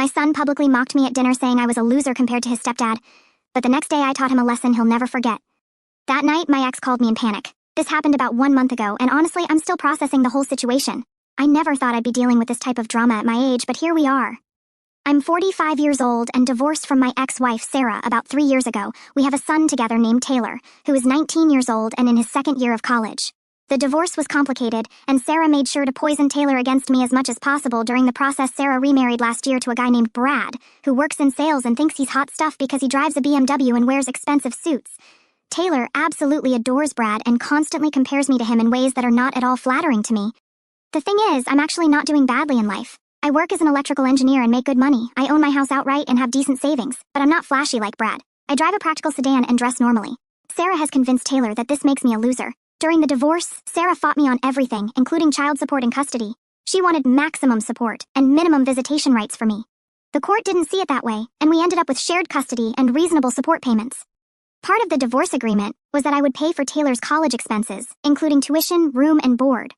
My son publicly mocked me at dinner saying I was a loser compared to his stepdad, but the next day I taught him a lesson he'll never forget. That night, my ex called me in panic. This happened about 1 month ago, and honestly, I'm still processing the whole situation. I never thought I'd be dealing with this type of drama at my age, but here we are. I'm 45 years old and divorced from my ex-wife, Sarah, about 3 years ago. We have a son together named Taylor, who is 19 years old and in his second year of college. The divorce was complicated, and Sarah made sure to poison Taylor against me as much as possible. During the process, Sarah remarried last year to a guy named Brad, who works in sales and thinks he's hot stuff because he drives a BMW and wears expensive suits. Taylor absolutely adores Brad and constantly compares me to him in ways that are not at all flattering to me. The thing is, I'm actually not doing badly in life. I work as an electrical engineer and make good money. I own my house outright and have decent savings, but I'm not flashy like Brad. I drive a practical sedan and dress normally. Sarah has convinced Taylor that this makes me a loser. During the divorce, Sarah fought me on everything, including child support and custody. She wanted maximum support and minimum visitation rights for me. The court didn't see it that way, and we ended up with shared custody and reasonable support payments. Part of the divorce agreement was that I would pay for Taylor's college expenses, including tuition, room, and board.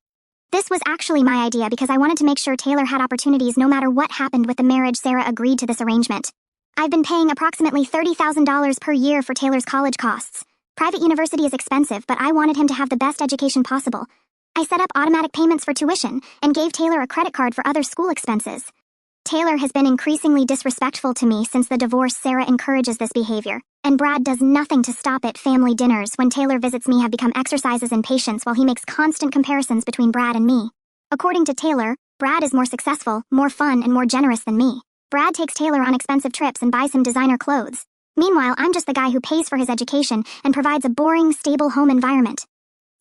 This was actually my idea because I wanted to make sure Taylor had opportunities no matter what happened with the marriage. Sarah agreed to this arrangement. I've been paying approximately $30,000 per year for Taylor's college costs. Private university is expensive, but I wanted him to have the best education possible. I set up automatic payments for tuition and gave Taylor a credit card for other school expenses. Taylor has been increasingly disrespectful to me since the divorce. Sarah encourages this behavior, and Brad does nothing to stop it. Family dinners when Taylor visits me have become exercises in patience while he makes constant comparisons between Brad and me. According to Taylor, Brad is more successful, more fun, and more generous than me. Brad takes Taylor on expensive trips and buys him designer clothes. Meanwhile, I'm just the guy who pays for his education and provides a boring, stable home environment.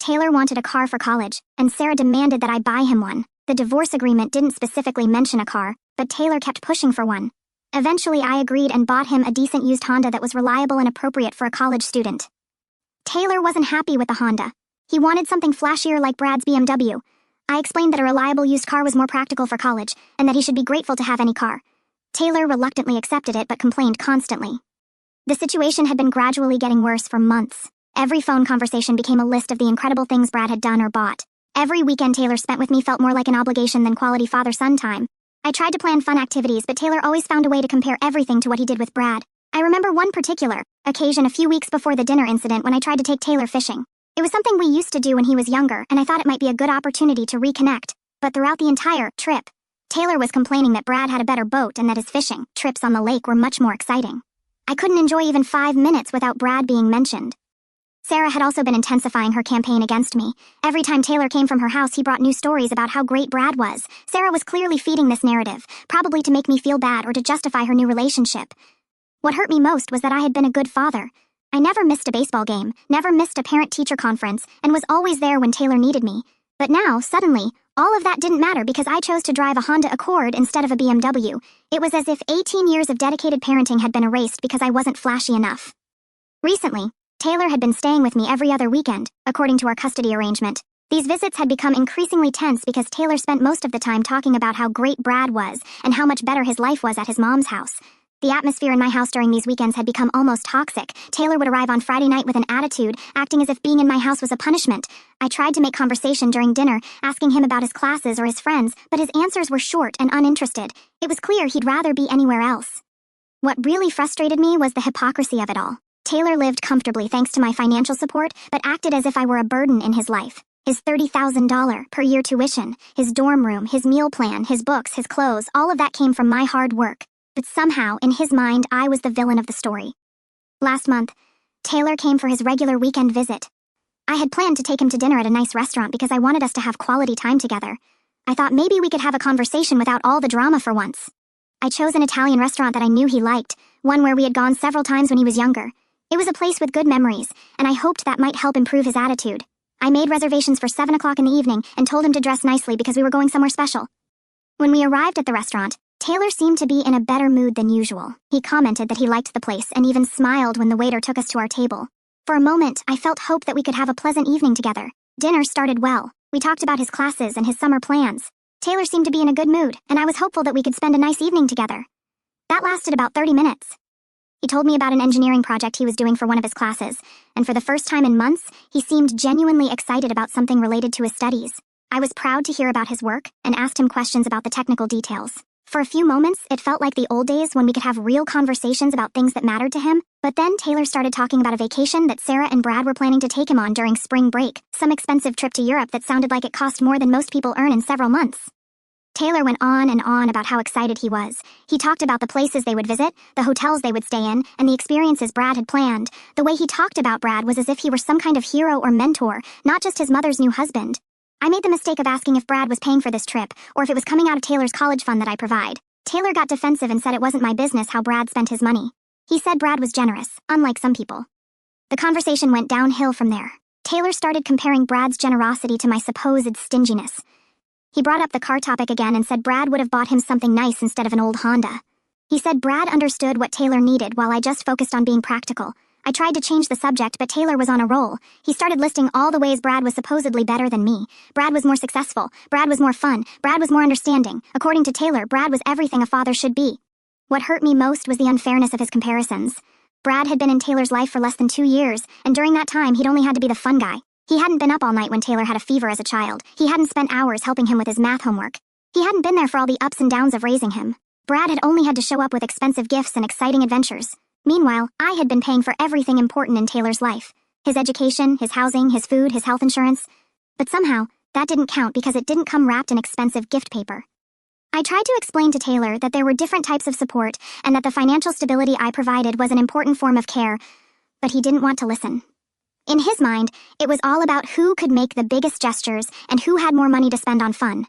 Taylor wanted a car for college, and Sarah demanded that I buy him one. The divorce agreement didn't specifically mention a car, but Taylor kept pushing for one. Eventually, I agreed and bought him a decent used Honda that was reliable and appropriate for a college student. Taylor wasn't happy with the Honda. He wanted something flashier like Brad's BMW. I explained that a reliable used car was more practical for college, and that he should be grateful to have any car. Taylor reluctantly accepted it but complained constantly. The situation had been gradually getting worse for months. Every phone conversation became a list of the incredible things Brad had done or bought. Every weekend Taylor spent with me felt more like an obligation than quality father-son time. I tried to plan fun activities, but Taylor always found a way to compare everything to what he did with Brad. I remember one particular occasion a few weeks before the dinner incident when I tried to take Taylor fishing. It was something we used to do when he was younger, and I thought it might be a good opportunity to reconnect. But throughout the entire trip, Taylor was complaining that Brad had a better boat and that his fishing trips on the lake were much more exciting. I couldn't enjoy even 5 minutes without Brad being mentioned. Sarah had also been intensifying her campaign against me. Every time Taylor came from her house, he brought new stories about how great Brad was. Sarah was clearly feeding this narrative, probably to make me feel bad or to justify her new relationship. What hurt me most was that I had been a good father. I never missed a baseball game, never missed a parent-teacher conference, and was always there when Taylor needed me. But now, suddenly, all of that didn't matter because I chose to drive a Honda Accord instead of a BMW. It was as if 18 years of dedicated parenting had been erased because I wasn't flashy enough. Recently, Taylor had been staying with me every other weekend, according to our custody arrangement. These visits had become increasingly tense because Taylor spent most of the time talking about how great Brad was and how much better his life was at his mom's house. The atmosphere in my house during these weekends had become almost toxic. Taylor would arrive on Friday night with an attitude, acting as if being in my house was a punishment. I tried to make conversation during dinner, asking him about his classes or his friends, but his answers were short and uninterested. It was clear he'd rather be anywhere else. What really frustrated me was the hypocrisy of it all. Taylor lived comfortably thanks to my financial support, but acted as if I were a burden in his life. His $30,000 per year tuition, his dorm room, his meal plan, his books, his clothes, all of that came from my hard work. But somehow, in his mind, I was the villain of the story. Last month, Taylor came for his regular weekend visit. I had planned to take him to dinner at a nice restaurant because I wanted us to have quality time together. I thought maybe we could have a conversation without all the drama for once. I chose an Italian restaurant that I knew he liked, one where we had gone several times when he was younger. It was a place with good memories, and I hoped that might help improve his attitude. I made reservations for 7 o'clock in the evening and told him to dress nicely because we were going somewhere special. When we arrived at the restaurant, Taylor seemed to be in a better mood than usual. He commented that he liked the place and even smiled when the waiter took us to our table. For a moment, I felt hope that we could have a pleasant evening together. Dinner started well. We talked about his classes and his summer plans. Taylor seemed to be in a good mood, and I was hopeful that we could spend a nice evening together. That lasted about 30 minutes. He told me about an engineering project he was doing for one of his classes, and for the first time in months, he seemed genuinely excited about something related to his studies. I was proud to hear about his work and asked him questions about the technical details. For a few moments, it felt like the old days when we could have real conversations about things that mattered to him, but then Taylor started talking about a vacation that Sarah and Brad were planning to take him on during spring break, some expensive trip to Europe that sounded like it cost more than most people earn in several months. Taylor went on and on about how excited he was. He talked about the places they would visit, the hotels they would stay in, and the experiences Brad had planned. The way he talked about Brad was as if he were some kind of hero or mentor, not just his mother's new husband. I made the mistake of asking if Brad was paying for this trip, or if it was coming out of Taylor's college fund that I provide. Taylor got defensive and said it wasn't my business how Brad spent his money. He said Brad was generous, unlike some people. The conversation went downhill from there. Taylor started comparing Brad's generosity to my supposed stinginess. He brought up the car topic again and said Brad would have bought him something nice instead of an old Honda. He said Brad understood what Taylor needed while I just focused on being practical. I tried to change the subject, but Taylor was on a roll. He started listing all the ways Brad was supposedly better than me. Brad was more successful. Brad was more fun. Brad was more understanding. According to Taylor, Brad was everything a father should be. What hurt me most was the unfairness of his comparisons. Brad had been in Taylor's life for less than 2 years, and during that time he'd only had to be the fun guy. He hadn't been up all night when Taylor had a fever as a child. He hadn't spent hours helping him with his math homework. He hadn't been there for all the ups and downs of raising him. Brad had only had to show up with expensive gifts and exciting adventures. Meanwhile, I had been paying for everything important in Taylor's life. His education, his housing, his food, his health insurance. But somehow, that didn't count because it didn't come wrapped in expensive gift paper. I tried to explain to Taylor that there were different types of support and that the financial stability I provided was an important form of care, but he didn't want to listen. In his mind, it was all about who could make the biggest gestures and who had more money to spend on fun.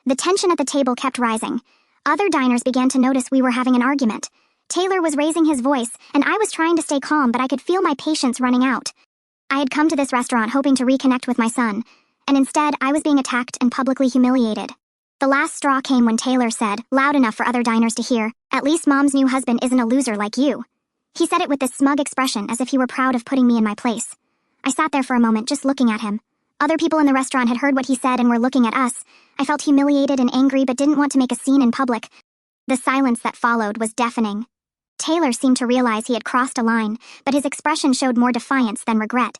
The tension at the table kept rising. Other diners began to notice we were having an argument. Taylor was raising his voice, and I was trying to stay calm, but I could feel my patience running out. I had come to this restaurant hoping to reconnect with my son, and instead I was being attacked and publicly humiliated. The last straw came when Taylor said, loud enough for other diners to hear, "At least Mom's new husband isn't a loser like you." He said it with this smug expression as if he were proud of putting me in my place. I sat there for a moment just looking at him. Other people in the restaurant had heard what he said and were looking at us. I felt humiliated and angry but didn't want to make a scene in public. The silence that followed was deafening. Taylor seemed to realize he had crossed a line, but his expression showed more defiance than regret.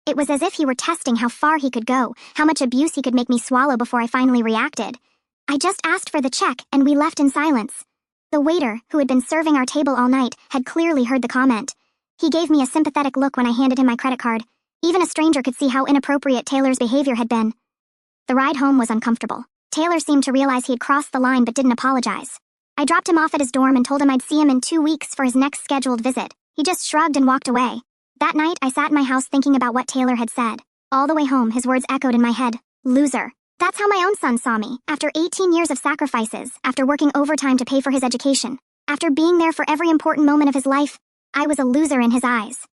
It was as if he were testing how far he could go, how much abuse he could make me swallow before I finally reacted. I just asked for the check, and we left in silence. The waiter, who had been serving our table all night, had clearly heard the comment. He gave me a sympathetic look when I handed him my credit card. Even a stranger could see how inappropriate Taylor's behavior had been. The ride home was uncomfortable. Taylor seemed to realize he had crossed the line but didn't apologize. I dropped him off at his dorm and told him I'd see him in 2 weeks for his next scheduled visit. He just shrugged and walked away. That night, I sat in my house thinking about what Taylor had said. All the way home, his words echoed in my head. Loser. That's how my own son saw me, after 18 years of sacrifices, after working overtime to pay for his education. After being there for every important moment of his life, I was a loser in his eyes.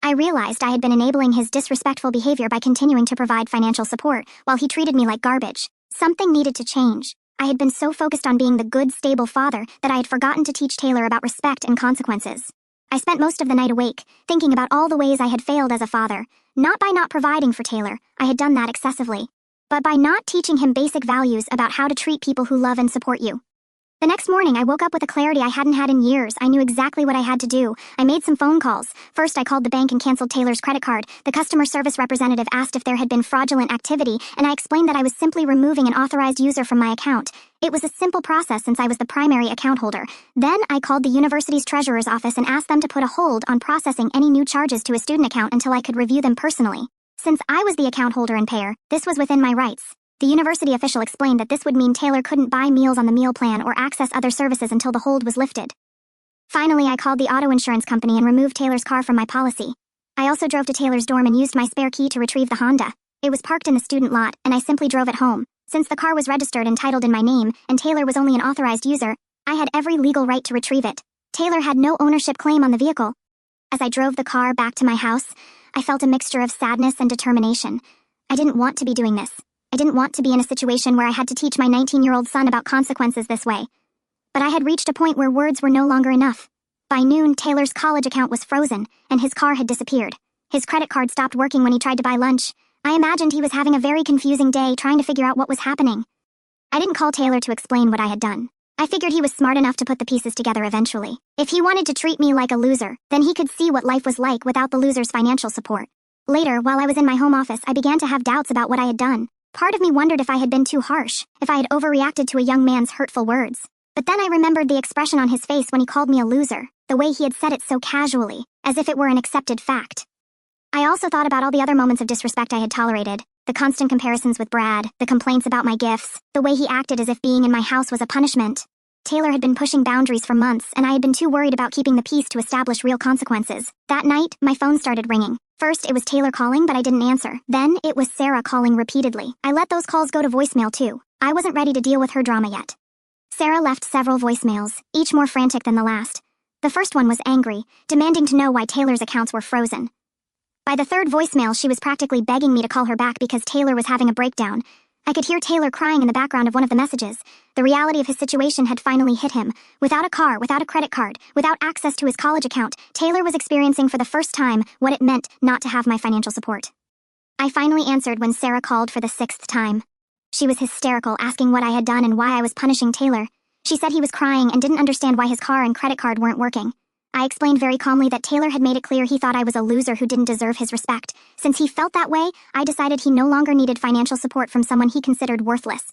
I realized I had been enabling his disrespectful behavior by continuing to provide financial support, while he treated me like garbage. Something needed to change. I had been so focused on being the good, stable father that I had forgotten to teach Taylor about respect and consequences. I spent most of the night awake, thinking about all the ways I had failed as a father. Not by not providing for Taylor, I had done that excessively, but by not teaching him basic values about how to treat people who love and support you. The next morning, I woke up with a clarity I hadn't had in years. I knew exactly what I had to do. I made some phone calls. First, I called the bank and canceled Taylor's credit card. The customer service representative asked if there had been fraudulent activity, and I explained that I was simply removing an authorized user from my account. It was a simple process since I was the primary account holder. Then, I called the university's treasurer's office and asked them to put a hold on processing any new charges to a student account until I could review them personally. Since I was the account holder and payer, this was within my rights. The university official explained that this would mean Taylor couldn't buy meals on the meal plan or access other services until the hold was lifted. Finally, I called the auto insurance company and removed Taylor's car from my policy. I also drove to Taylor's dorm and used my spare key to retrieve the Honda. It was parked in the student lot, and I simply drove it home. Since the car was registered and titled in my name, and Taylor was only an authorized user, I had every legal right to retrieve it. Taylor had no ownership claim on the vehicle. As I drove the car back to my house, I felt a mixture of sadness and determination. I didn't want to be doing this. I didn't want to be in a situation where I had to teach my 19-year-old son about consequences this way. But I had reached a point where words were no longer enough. By noon, Taylor's college account was frozen, and his car had disappeared. His credit card stopped working when he tried to buy lunch. I imagined he was having a very confusing day trying to figure out what was happening. I didn't call Taylor to explain what I had done. I figured he was smart enough to put the pieces together eventually. If he wanted to treat me like a loser, then he could see what life was like without the loser's financial support. Later, while I was in my home office, I began to have doubts about what I had done. Part of me wondered if I had been too harsh, if I had overreacted to a young man's hurtful words. But then I remembered the expression on his face when he called me a loser, the way he had said it so casually, as if it were an accepted fact. I also thought about all the other moments of disrespect I had tolerated, the constant comparisons with Brad, the complaints about my gifts, the way he acted as if being in my house was a punishment. Taylor had been pushing boundaries for months, and I had been too worried about keeping the peace to establish real consequences. That night, my phone started ringing. First, it was Taylor calling, but I didn't answer. Then, it was Sarah calling repeatedly. I let those calls go to voicemail too. I wasn't ready to deal with her drama yet. Sarah left several voicemails, each more frantic than the last. The first one was angry, demanding to know why Taylor's accounts were frozen. By the third voicemail, she was practically begging me to call her back because Taylor was having a breakdown. I could hear Taylor crying in the background of one of the messages. The reality of his situation had finally hit him. Without a car, without a credit card, without access to his college account, Taylor was experiencing for the first time what it meant not to have my financial support. I finally answered when Sarah called for the 6th time. She was hysterical, asking what I had done and why I was punishing Taylor. She said he was crying and didn't understand why his car and credit card weren't working. I explained very calmly that Taylor had made it clear he thought I was a loser who didn't deserve his respect. Since he felt that way, I decided he no longer needed financial support from someone he considered worthless.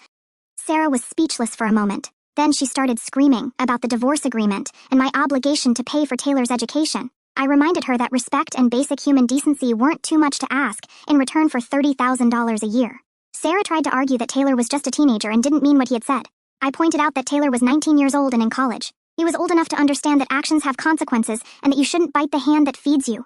Sarah was speechless for a moment. Then she started screaming about the divorce agreement and my obligation to pay for Taylor's education. I reminded her that respect and basic human decency weren't too much to ask in return for $30,000 a year. Sarah tried to argue that Taylor was just a teenager and didn't mean what he had said. I pointed out that Taylor was 19 years old and in college. He was old enough to understand that actions have consequences and that you shouldn't bite the hand that feeds you.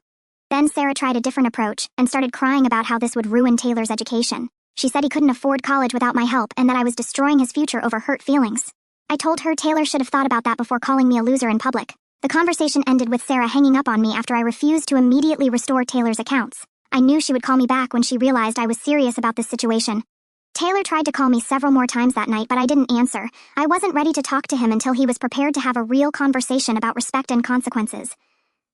Then Sarah tried a different approach and started crying about how this would ruin Taylor's education. She said he couldn't afford college without my help and that I was destroying his future over hurt feelings. I told her Taylor should have thought about that before calling me a loser in public. The conversation ended with Sarah hanging up on me after I refused to immediately restore Taylor's accounts. I knew she would call me back when she realized I was serious about this situation. Taylor tried to call me several more times that night, but I didn't answer. I wasn't ready to talk to him until he was prepared to have a real conversation about respect and consequences.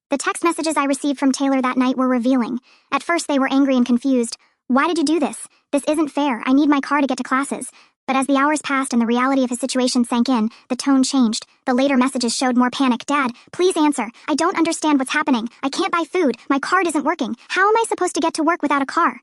The text messages I received from Taylor that night were revealing. At first, they were angry and confused. Why did you do this? This isn't fair. I need my car to get to classes. But as the hours passed and the reality of his situation sank in, the tone changed. The later messages showed more panic. Dad, please answer. I don't understand what's happening. I can't buy food. My card isn't working. How am I supposed to get to work without a car?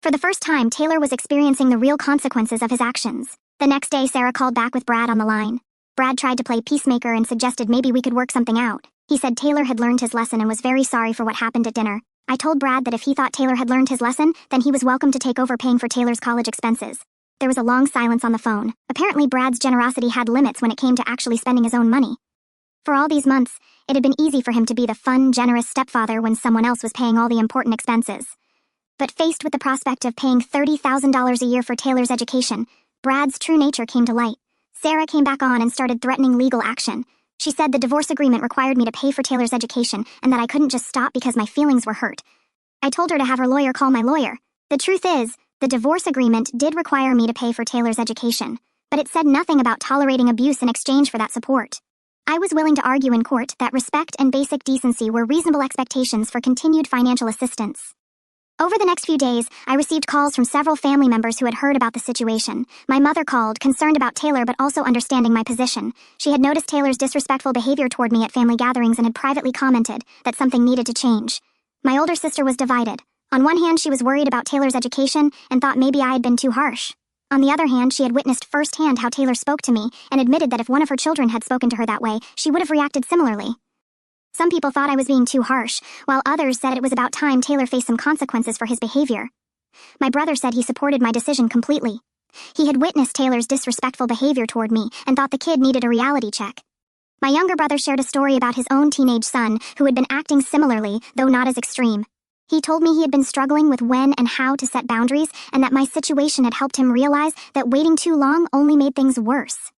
For the first time, Taylor was experiencing the real consequences of his actions. The next day, Sarah called back with Brad on the line. Brad tried to play peacemaker and suggested maybe we could work something out. He said Taylor had learned his lesson and was very sorry for what happened at dinner. I told Brad that if he thought Taylor had learned his lesson, then he was welcome to take over paying for Taylor's college expenses. There was a long silence on the phone. Apparently, Brad's generosity had limits when it came to actually spending his own money. For all these months, it had been easy for him to be the fun, generous stepfather when someone else was paying all the important expenses. But faced with the prospect of paying $30,000 a year for Taylor's education, Brad's true nature came to light. Sarah came back on and started threatening legal action. She said the divorce agreement required me to pay for Taylor's education and that I couldn't just stop because my feelings were hurt. I told her to have her lawyer call my lawyer. The truth is, the divorce agreement did require me to pay for Taylor's education, but it said nothing about tolerating abuse in exchange for that support. I was willing to argue in court that respect and basic decency were reasonable expectations for continued financial assistance. Over the next few days, I received calls from several family members who had heard about the situation. My mother called, concerned about Taylor but also understanding my position. She had noticed Taylor's disrespectful behavior toward me at family gatherings and had privately commented that something needed to change. My older sister was divided. On one hand, she was worried about Taylor's education and thought maybe I had been too harsh. On the other hand, she had witnessed firsthand how Taylor spoke to me and admitted that if one of her children had spoken to her that way, she would have reacted similarly. Some people thought I was being too harsh, while others said it was about time Taylor faced some consequences for his behavior. My brother said he supported my decision completely. He had witnessed Taylor's disrespectful behavior toward me and thought the kid needed a reality check. My younger brother shared a story about his own teenage son who had been acting similarly, though not as extreme. He told me he had been struggling with when and how to set boundaries and that my situation had helped him realize that waiting too long only made things worse.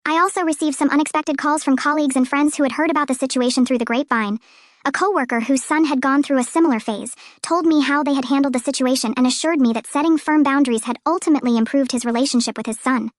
I also received some unexpected calls from colleagues and friends who had heard about the situation through the grapevine. A coworker whose son had gone through a similar phase told me how they had handled the situation and assured me that setting firm boundaries had ultimately improved his relationship with his son.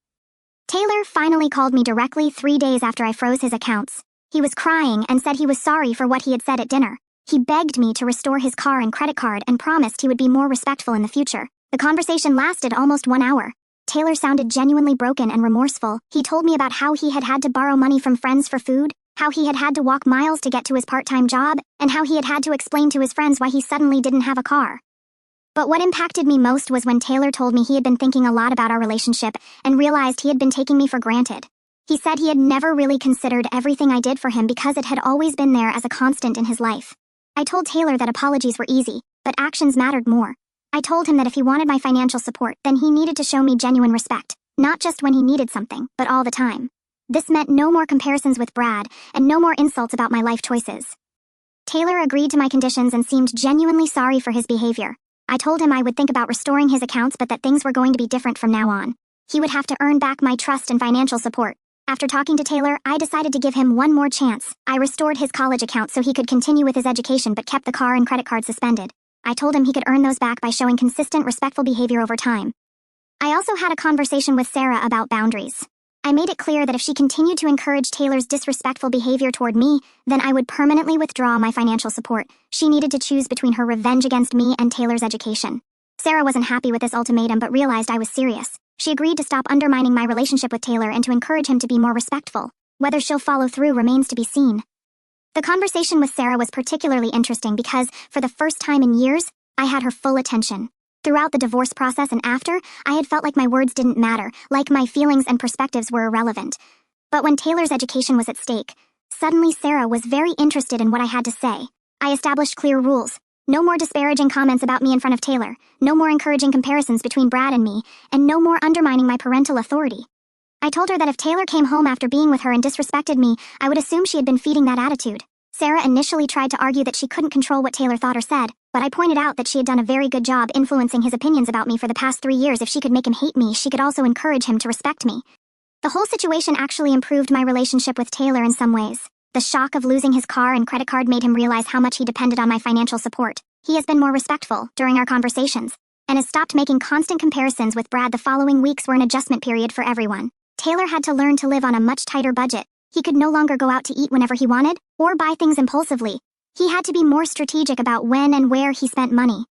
Taylor finally called me directly 3 days after I froze his accounts. He was crying and said he was sorry for what he had said at dinner. He begged me to restore his car and credit card and promised he would be more respectful in the future. The conversation lasted almost 1 hour. Taylor sounded genuinely broken and remorseful. He told me about how he had had to borrow money from friends for food, how he had had to walk miles to get to his part-time job, and how he had had to explain to his friends why he suddenly didn't have a car. But what impacted me most was when Taylor told me he had been thinking a lot about our relationship and realized he had been taking me for granted. He said he had never really considered everything I did for him because it had always been there as a constant in his life. I told Taylor that apologies were easy, but actions mattered more. I told him that if he wanted my financial support, then he needed to show me genuine respect, not just when he needed something, but all the time. This meant no more comparisons with Brad, and no more insults about my life choices. Taylor agreed to my conditions and seemed genuinely sorry for his behavior. I told him I would think about restoring his accounts but that things were going to be different from now on. He would have to earn back my trust and financial support. After talking to Taylor, I decided to give him one more chance. I restored his college account so he could continue with his education but kept the car and credit card suspended. I told him he could earn those back by showing consistent, respectful behavior over time. I also had a conversation with Sarah about boundaries. I made it clear that if she continued to encourage Taylor's disrespectful behavior toward me, then I would permanently withdraw my financial support. She needed to choose between her revenge against me and Taylor's education. Sarah wasn't happy with this ultimatum but realized I was serious. She agreed to stop undermining my relationship with Taylor and to encourage him to be more respectful. Whether she'll follow through remains to be seen. The conversation with Sarah was particularly interesting because, for the first time in years, I had her full attention. Throughout the divorce process and after, I had felt like my words didn't matter, like my feelings and perspectives were irrelevant. But when Taylor's education was at stake, suddenly Sarah was very interested in what I had to say. I established clear rules. No more disparaging comments about me in front of Taylor, no more encouraging comparisons between Brad and me, and no more undermining my parental authority. I told her that if Taylor came home after being with her and disrespected me, I would assume she had been feeding that attitude. Sarah initially tried to argue that she couldn't control what Taylor thought or said, but I pointed out that she had done a very good job influencing his opinions about me for the past 3 years. If she could make him hate me, she could also encourage him to respect me. The whole situation actually improved my relationship with Taylor in some ways. The shock of losing his car and credit card made him realize how much he depended on my financial support. He has been more respectful during our conversations, and has stopped making constant comparisons with Brad. The following weeks were an adjustment period for everyone. Taylor had to learn to live on a much tighter budget. He could no longer go out to eat whenever he wanted, or buy things impulsively. He had to be more strategic about when and where he spent money.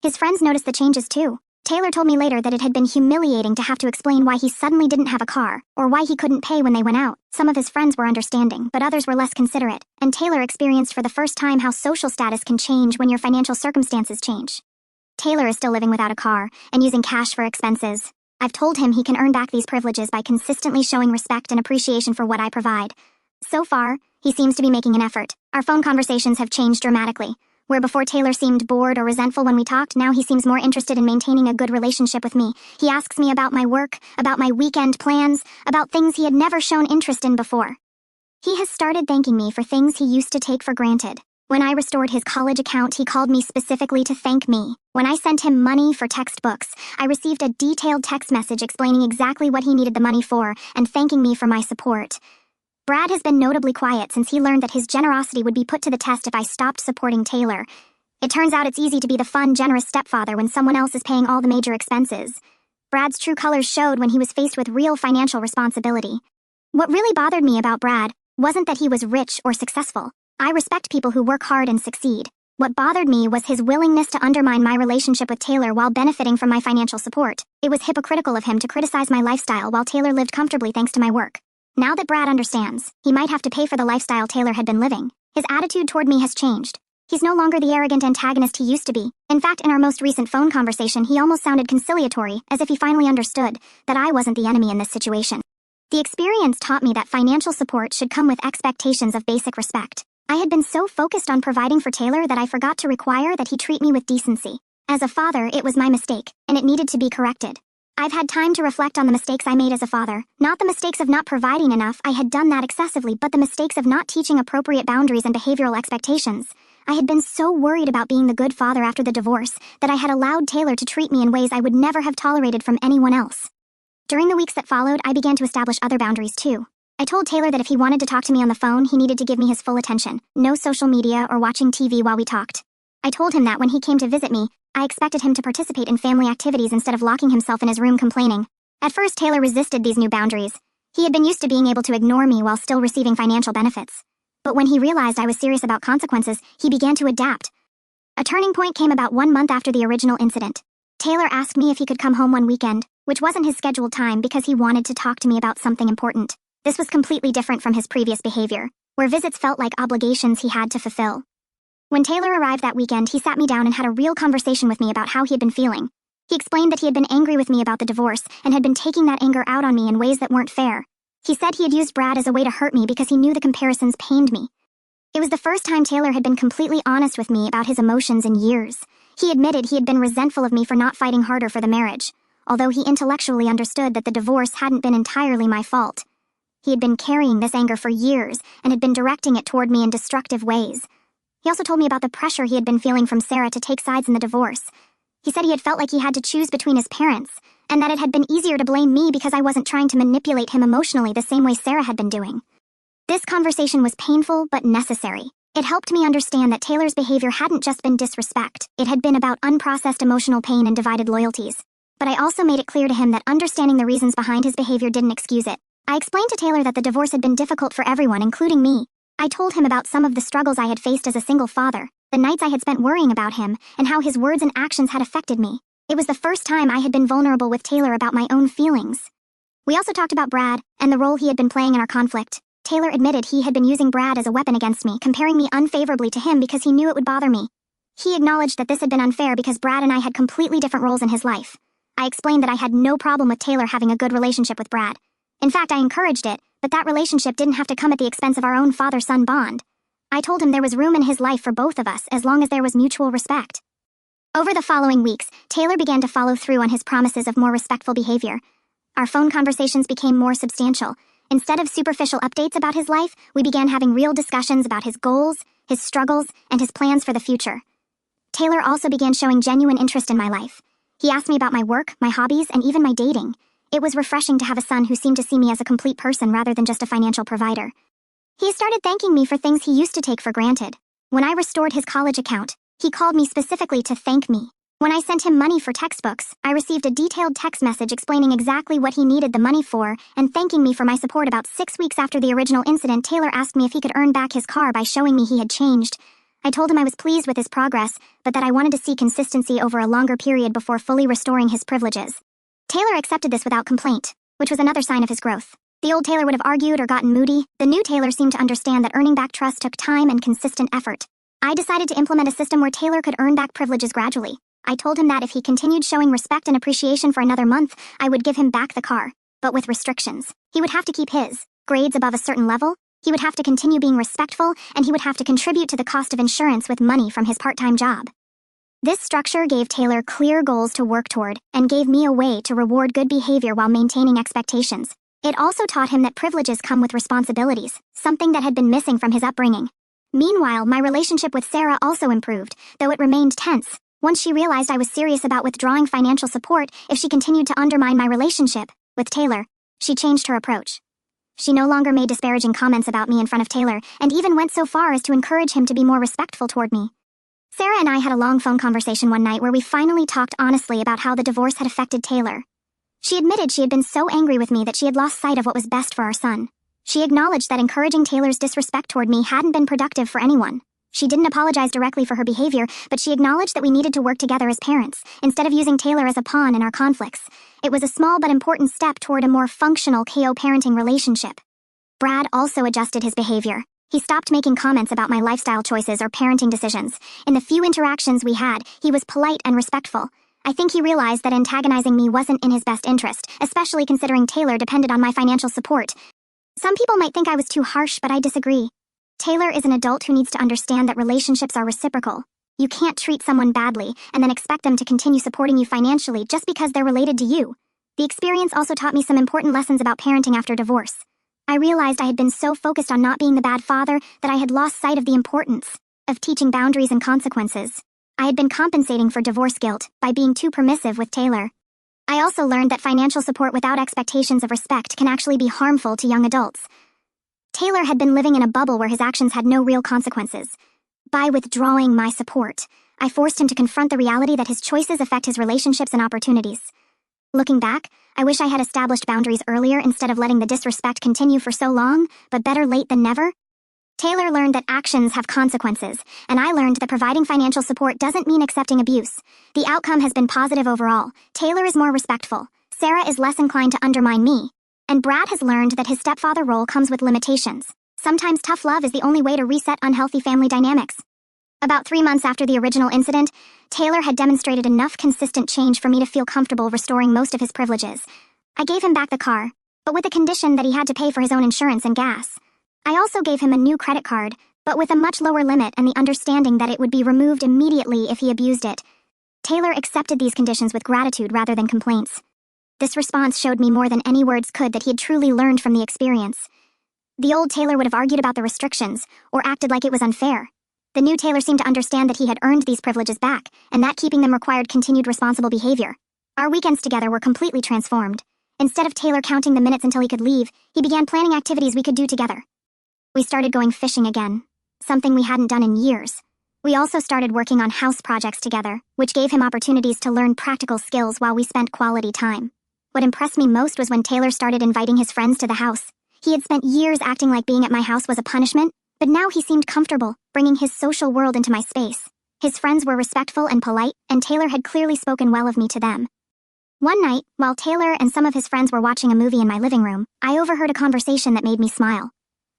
His friends noticed the changes too. Taylor told me later that it had been humiliating to have to explain why he suddenly didn't have a car, or why he couldn't pay when they went out. Some of his friends were understanding, but others were less considerate, and Taylor experienced for the first time how social status can change when your financial circumstances change. Taylor is still living without a car, and using cash for expenses. I've told him he can earn back these privileges by consistently showing respect and appreciation for what I provide. So far, he seems to be making an effort. Our phone conversations have changed dramatically. Where before Taylor seemed bored or resentful when we talked, now he seems more interested in maintaining a good relationship with me. He asks me about my work, about my weekend plans, about things he had never shown interest in before. He has started thanking me for things he used to take for granted. When I restored his college account, he called me specifically to thank me. When I sent him money for textbooks, I received a detailed text message explaining exactly what he needed the money for and thanking me for my support. Brad has been notably quiet since he learned that his generosity would be put to the test if I stopped supporting Taylor. It turns out it's easy to be the fun, generous stepfather when someone else is paying all the major expenses. Brad's true colors showed when he was faced with real financial responsibility. What really bothered me about Brad wasn't that he was rich or successful. I respect people who work hard and succeed. What bothered me was his willingness to undermine my relationship with Taylor while benefiting from my financial support. It was hypocritical of him to criticize my lifestyle while Taylor lived comfortably thanks to my work. Now that Brad understands, he might have to pay for the lifestyle Taylor had been living. His attitude toward me has changed. He's no longer the arrogant antagonist he used to be. In fact, in our most recent phone conversation, he almost sounded conciliatory, as if he finally understood that I wasn't the enemy in this situation. The experience taught me that financial support should come with expectations of basic respect. I had been so focused on providing for Taylor that I forgot to require that he treat me with decency. As a father, it was my mistake, and it needed to be corrected. I've had time to reflect on the mistakes I made as a father. Not the mistakes of not providing enough, I had done that excessively, but the mistakes of not teaching appropriate boundaries and behavioral expectations. I had been so worried about being the good father after the divorce that I had allowed Taylor to treat me in ways I would never have tolerated from anyone else. During the weeks that followed, I began to establish other boundaries too. I told Taylor that if he wanted to talk to me on the phone, he needed to give me his full attention. No social media or watching TV while we talked. I told him that when he came to visit me, I expected him to participate in family activities instead of locking himself in his room complaining. At first, Taylor resisted these new boundaries. He had been used to being able to ignore me while still receiving financial benefits. But when he realized I was serious about consequences, he began to adapt. A turning point came about 1 month after the original incident. Taylor asked me if he could come home one weekend, which wasn't his scheduled time because he wanted to talk to me about something important. This was completely different from his previous behavior, where visits felt like obligations he had to fulfill. When Taylor arrived that weekend, he sat me down and had a real conversation with me about how he had been feeling. He explained that he had been angry with me about the divorce and had been taking that anger out on me in ways that weren't fair. He said he had used Brad as a way to hurt me because he knew the comparisons pained me. It was the first time Taylor had been completely honest with me about his emotions in years. He admitted he had been resentful of me for not fighting harder for the marriage, although he intellectually understood that the divorce hadn't been entirely my fault. He had been carrying this anger for years and had been directing it toward me in destructive ways. He also told me about the pressure he had been feeling from Sarah to take sides in the divorce. He said he had felt like he had to choose between his parents, and that it had been easier to blame me because I wasn't trying to manipulate him emotionally the same way Sarah had been doing. This conversation was painful but necessary. It helped me understand that Taylor's behavior hadn't just been disrespect, it had been about unprocessed emotional pain and divided loyalties. But I also made it clear to him that understanding the reasons behind his behavior didn't excuse it. I explained to Taylor that the divorce had been difficult for everyone, including me. I told him about some of the struggles I had faced as a single father, the nights I had spent worrying about him, and how his words and actions had affected me. It was the first time I had been vulnerable with Taylor about my own feelings. We also talked about Brad and the role he had been playing in our conflict. Taylor admitted he had been using Brad as a weapon against me, comparing me unfavorably to him because he knew it would bother me. He acknowledged that this had been unfair because Brad and I had completely different roles in his life. I explained that I had no problem with Taylor having a good relationship with Brad. In fact, I encouraged it, but that relationship didn't have to come at the expense of our own father-son bond. I told him there was room in his life for both of us as long as there was mutual respect. Over the following weeks, Taylor began to follow through on his promises of more respectful behavior. Our phone conversations became more substantial. Instead of superficial updates about his life, we began having real discussions about his goals, his struggles, and his plans for the future. Taylor also began showing genuine interest in my life. He asked me about my work, my hobbies, and even my dating. It was refreshing to have a son who seemed to see me as a complete person rather than just a financial provider. He started thanking me for things he used to take for granted. When I restored his college account, he called me specifically to thank me. When I sent him money for textbooks, I received a detailed text message explaining exactly what he needed the money for and thanking me for my support. About 6 weeks after the original incident, Taylor asked me if he could earn back his car by showing me he had changed. I told him I was pleased with his progress, but that I wanted to see consistency over a longer period before fully restoring his privileges. Taylor accepted this without complaint, which was another sign of his growth. The old Taylor would have argued or gotten moody. The new Taylor seemed to understand that earning back trust took time and consistent effort. I decided to implement a system where Taylor could earn back privileges gradually. I told him that if he continued showing respect and appreciation for another month, I would give him back the car, but with restrictions. He would have to keep his grades above a certain level, he would have to continue being respectful, and he would have to contribute to the cost of insurance with money from his part-time job. This structure gave Taylor clear goals to work toward and gave me a way to reward good behavior while maintaining expectations. It also taught him that privileges come with responsibilities, something that had been missing from his upbringing. Meanwhile, my relationship with Sarah also improved, though it remained tense. Once she realized I was serious about withdrawing financial support if she continued to undermine my relationship with Taylor, she changed her approach. She no longer made disparaging comments about me in front of Taylor, and even went so far as to encourage him to be more respectful toward me. Sarah and I had a long phone conversation one night where we finally talked honestly about how the divorce had affected Taylor. She admitted she had been so angry with me that she had lost sight of what was best for our son. She acknowledged that encouraging Taylor's disrespect toward me hadn't been productive for anyone. She didn't apologize directly for her behavior, but she acknowledged that we needed to work together as parents, instead of using Taylor as a pawn in our conflicts. It was a small but important step toward a more functional co-parenting relationship. Brad also adjusted his behavior. He stopped making comments about my lifestyle choices or parenting decisions. In the few interactions we had, he was polite and respectful. I think he realized that antagonizing me wasn't in his best interest, especially considering Taylor depended on my financial support. Some people might think I was too harsh, but I disagree. Taylor is an adult who needs to understand that relationships are reciprocal. You can't treat someone badly and then expect them to continue supporting you financially just because they're related to you. The experience also taught me some important lessons about parenting after divorce. I realized I had been so focused on not being the bad father that I had lost sight of the importance of teaching boundaries and consequences. I had been compensating for divorce guilt by being too permissive with Taylor. I also learned that financial support without expectations of respect can actually be harmful to young adults. Taylor had been living in a bubble where his actions had no real consequences. By withdrawing my support, I forced him to confront the reality that his choices affect his relationships and opportunities. Looking back, I wish I had established boundaries earlier instead of letting the disrespect continue for so long, but better late than never. Taylor learned that actions have consequences, and I learned that providing financial support doesn't mean accepting abuse. The outcome has been positive overall. Taylor is more respectful, Sarah is less inclined to undermine me, and Brad has learned that his stepfather role comes with limitations. Sometimes tough love is the only way to reset unhealthy family dynamics. About 3 months after the original incident, Taylor had demonstrated enough consistent change for me to feel comfortable restoring most of his privileges. I gave him back the car, but with the condition that he had to pay for his own insurance and gas. I also gave him a new credit card, but with a much lower limit and the understanding that it would be removed immediately if he abused it. Taylor accepted these conditions with gratitude rather than complaints. This response showed me more than any words could that he had truly learned from the experience. The old Taylor would have argued about the restrictions, or acted like it was unfair. The new Taylor seemed to understand that he had earned these privileges back, and that keeping them required continued responsible behavior. Our weekends together were completely transformed. Instead of Taylor counting the minutes until he could leave, he began planning activities we could do together. We started going fishing again, something we hadn't done in years. We also started working on house projects together, which gave him opportunities to learn practical skills while we spent quality time. What impressed me most was when Taylor started inviting his friends to the house. He had spent years acting like being at my house was a punishment, but now he seemed comfortable, bringing his social world into my space. His friends were respectful and polite, and Taylor had clearly spoken well of me to them. One night, while Taylor and some of his friends were watching a movie in my living room, I overheard a conversation that made me smile.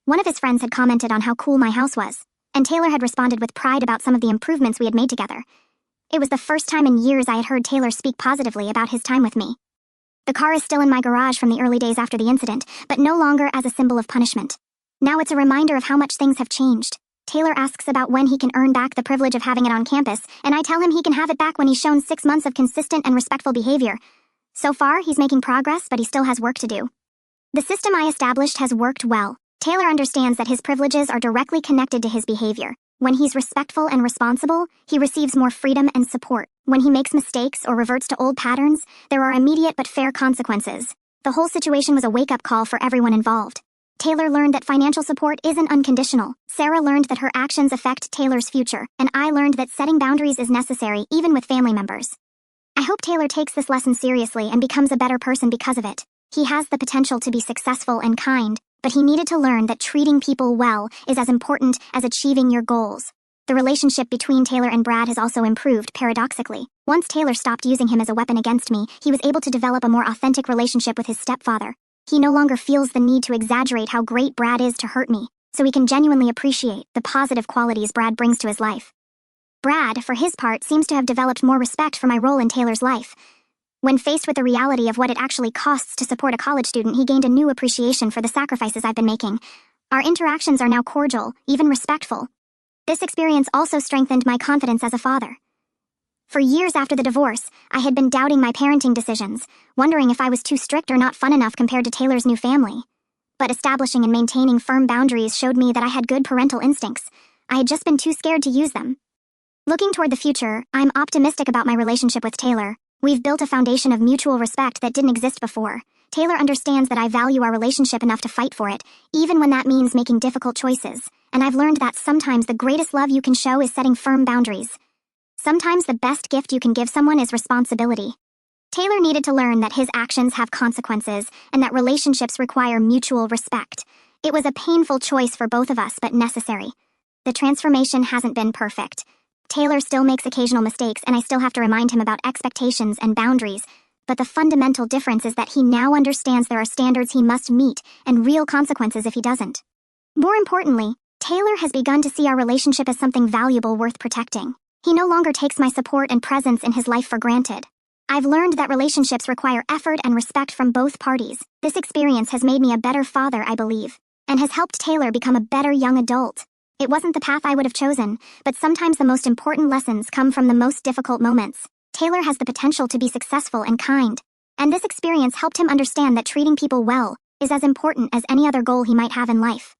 One of his friends had commented on how cool my house was, and Taylor had responded with pride about some of the improvements we had made together. It was the first time in years I had heard Taylor speak positively about his time with me. The car is still in my garage from the early days after the incident, but no longer as a symbol of punishment. Now it's a reminder of how much things have changed. Taylor asks about when he can earn back the privilege of having it on campus, and I tell him he can have it back when he's shown 6 months of consistent and respectful behavior. So far, he's making progress, but he still has work to do. The system I established has worked well. Taylor understands that his privileges are directly connected to his behavior. When he's respectful and responsible, he receives more freedom and support. When he makes mistakes or reverts to old patterns, there are immediate but fair consequences. The whole situation was a wake-up call for everyone involved. Taylor learned that financial support isn't unconditional. Sarah learned that her actions affect Taylor's future, and I learned that setting boundaries is necessary, even with family members. I hope Taylor takes this lesson seriously and becomes a better person because of it. He has the potential to be successful and kind, but he needed to learn that treating people well is as important as achieving your goals. The relationship between Taylor and Brad has also improved, paradoxically. Once Taylor stopped using him as a weapon against me, he was able to develop a more authentic relationship with his stepfather. He no longer feels the need to exaggerate how great Brad is to hurt me, so he can genuinely appreciate the positive qualities Brad brings to his life. Brad, for his part, seems to have developed more respect for my role in Taylor's life. When faced with the reality of what it actually costs to support a college student, he gained a new appreciation for the sacrifices I've been making. Our interactions are now cordial, even respectful. This experience also strengthened my confidence as a father. For years after the divorce, I had been doubting my parenting decisions, wondering if I was too strict or not fun enough compared to Taylor's new family. But establishing and maintaining firm boundaries showed me that I had good parental instincts. I had just been too scared to use them. Looking toward the future, I'm optimistic about my relationship with Taylor. We've built a foundation of mutual respect that didn't exist before. Taylor understands that I value our relationship enough to fight for it, even when that means making difficult choices. And I've learned that sometimes the greatest love you can show is setting firm boundaries. Sometimes the best gift you can give someone is responsibility. Taylor needed to learn that his actions have consequences and that relationships require mutual respect. It was a painful choice for both of us, but necessary. The transformation hasn't been perfect. Taylor still makes occasional mistakes, and I still have to remind him about expectations and boundaries, but the fundamental difference is that he now understands there are standards he must meet and real consequences if he doesn't. More importantly, Taylor has begun to see our relationship as something valuable worth protecting. He no longer takes my support and presence in his life for granted. I've learned that relationships require effort and respect from both parties. This experience has made me a better father, I believe, and has helped Taylor become a better young adult. It wasn't the path I would have chosen, but sometimes the most important lessons come from the most difficult moments. Taylor has the potential to be successful and kind, and this experience helped him understand that treating people well is as important as any other goal he might have in life.